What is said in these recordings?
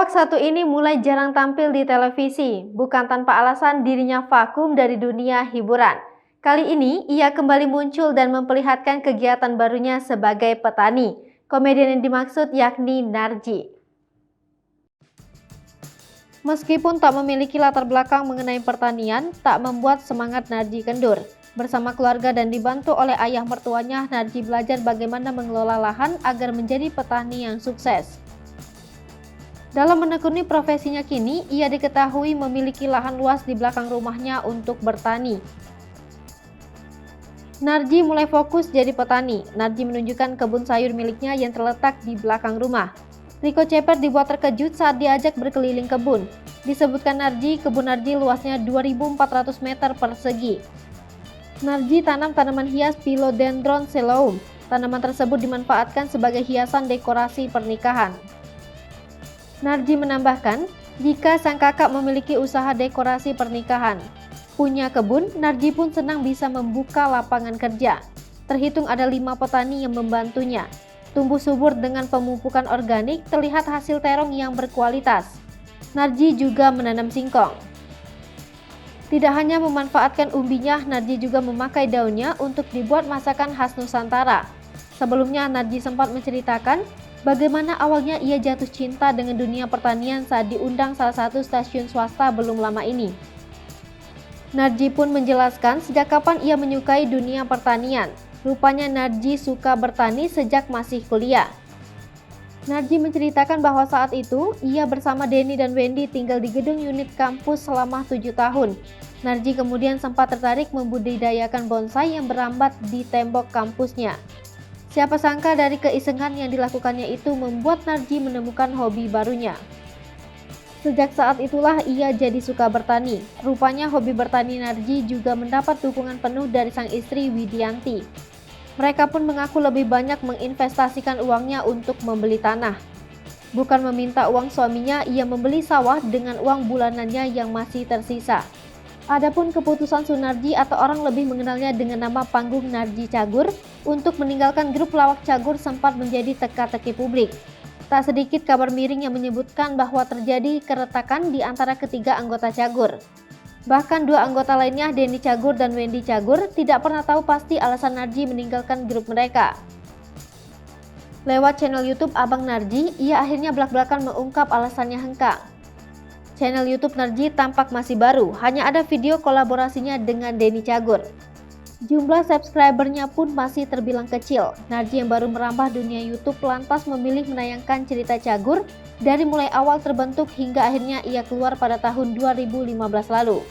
Pelawak satu ini mulai jarang tampil di televisi, bukan tanpa alasan dirinya vakum dari dunia hiburan. Kali ini, ia kembali muncul dan memperlihatkan kegiatan barunya sebagai petani. Komedian yang dimaksud yakni Narji. Meskipun tak memiliki latar belakang mengenai pertanian, tak membuat semangat Narji kendur. Bersama keluarga dan dibantu oleh ayah mertuanya, Narji belajar bagaimana mengelola lahan agar menjadi petani yang sukses. Dalam menekuni profesinya kini, ia diketahui memiliki lahan luas di belakang rumahnya untuk bertani. Narji mulai fokus jadi petani. Narji menunjukkan kebun sayur miliknya yang terletak di belakang rumah. Rico Ceper dibuat terkejut saat diajak berkeliling kebun. Disebutkan Narji, kebun Narji luasnya 2.400 meter persegi. Narji tanam tanaman hias Philodendron Celoum. Tanaman tersebut dimanfaatkan sebagai hiasan dekorasi pernikahan. Narji menambahkan, jika sang kakak memiliki usaha dekorasi pernikahan, punya kebun, Narji pun senang bisa membuka lapangan kerja. Terhitung ada 5 petani yang membantunya. Tumbuh subur dengan pemupukan organik, terlihat hasil terong yang berkualitas. Narji juga menanam singkong. Tidak hanya memanfaatkan umbinya, Narji juga memakai daunnya untuk dibuat masakan khas Nusantara. Sebelumnya, Narji sempat menceritakan bagaimana awalnya ia jatuh cinta dengan dunia pertanian saat diundang salah satu stasiun swasta belum lama ini. Narji pun menjelaskan sejak kapan ia menyukai dunia pertanian. Rupanya Narji suka bertani sejak masih kuliah. Narji menceritakan bahwa saat itu ia bersama Denny dan Wendy tinggal di gedung unit kampus selama 7 tahun. Narji kemudian sempat tertarik membudidayakan bonsai yang berambat di tembok kampusnya. Siapa sangka dari keisengan yang dilakukannya itu membuat Narji menemukan hobi barunya. Sejak saat itulah ia jadi suka bertani. Rupanya hobi bertani Narji juga mendapat dukungan penuh dari sang istri Widianti. Mereka pun mengaku lebih banyak menginvestasikan uangnya untuk membeli tanah. Bukan meminta uang suaminya, ia membeli sawah dengan uang bulanannya yang masih tersisa. Adapun keputusan Sunarji atau orang lebih mengenalnya dengan nama panggung Narji Cagur untuk meninggalkan grup pelawak Cagur sempat menjadi teka-teki publik. Tak sedikit kabar miring yang menyebutkan bahwa terjadi keretakan di antara ketiga anggota Cagur. Bahkan 2 anggota lainnya, Denny Cagur dan Wendy Cagur, tidak pernah tahu pasti alasan Narji meninggalkan grup mereka. Lewat channel YouTube Abang Narji, ia akhirnya belak-belakan mengungkap alasannya hengkang. Channel YouTube Narji tampak masih baru, hanya ada video kolaborasinya dengan Denny Cagur. Jumlah subscribernya pun masih terbilang kecil. Narji yang baru merambah dunia YouTube lantas memilih menayangkan cerita Cagur dari mulai awal terbentuk hingga akhirnya ia keluar pada tahun 2015 lalu.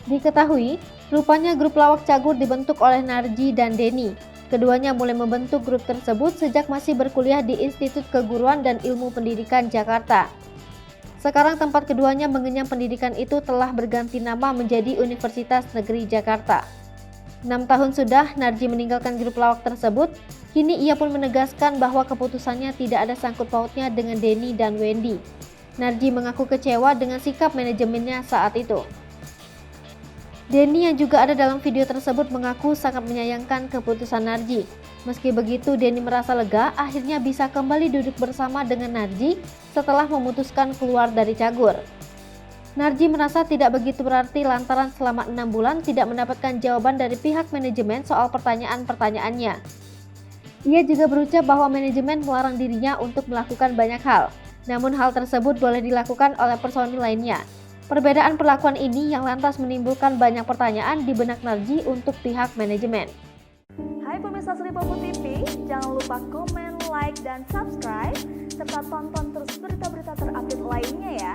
Diketahui, rupanya grup lawak Cagur dibentuk oleh Narji dan Denny. Keduanya mulai membentuk grup tersebut sejak masih berkuliah di Institut Keguruan dan Ilmu Pendidikan Jakarta. Sekarang tempat keduanya mengenyam pendidikan itu telah berganti nama menjadi Universitas Negeri Jakarta. 6 tahun sudah Narji meninggalkan grup lawak tersebut, kini ia pun menegaskan bahwa keputusannya tidak ada sangkut pautnya dengan Denny dan Wendy. Narji mengaku kecewa dengan sikap manajemennya saat itu. Denny yang juga ada dalam video tersebut mengaku sangat menyayangkan keputusan Narji. Meski begitu, Denny merasa lega akhirnya bisa kembali duduk bersama dengan Narji setelah memutuskan keluar dari Cagur. Narji merasa tidak begitu berarti lantaran selama 6 bulan tidak mendapatkan jawaban dari pihak manajemen soal pertanyaan-pertanyaannya. Ia juga berucap bahwa manajemen melarang dirinya untuk melakukan banyak hal, namun hal tersebut boleh dilakukan oleh personil lainnya. Perbedaan perlakuan ini yang lantas menimbulkan banyak pertanyaan di benak Narji untuk pihak manajemen. Hai pemirsa Sri Popo TV, jangan lupa komen, like, dan subscribe, serta tonton terus berita-berita terupdate lainnya ya.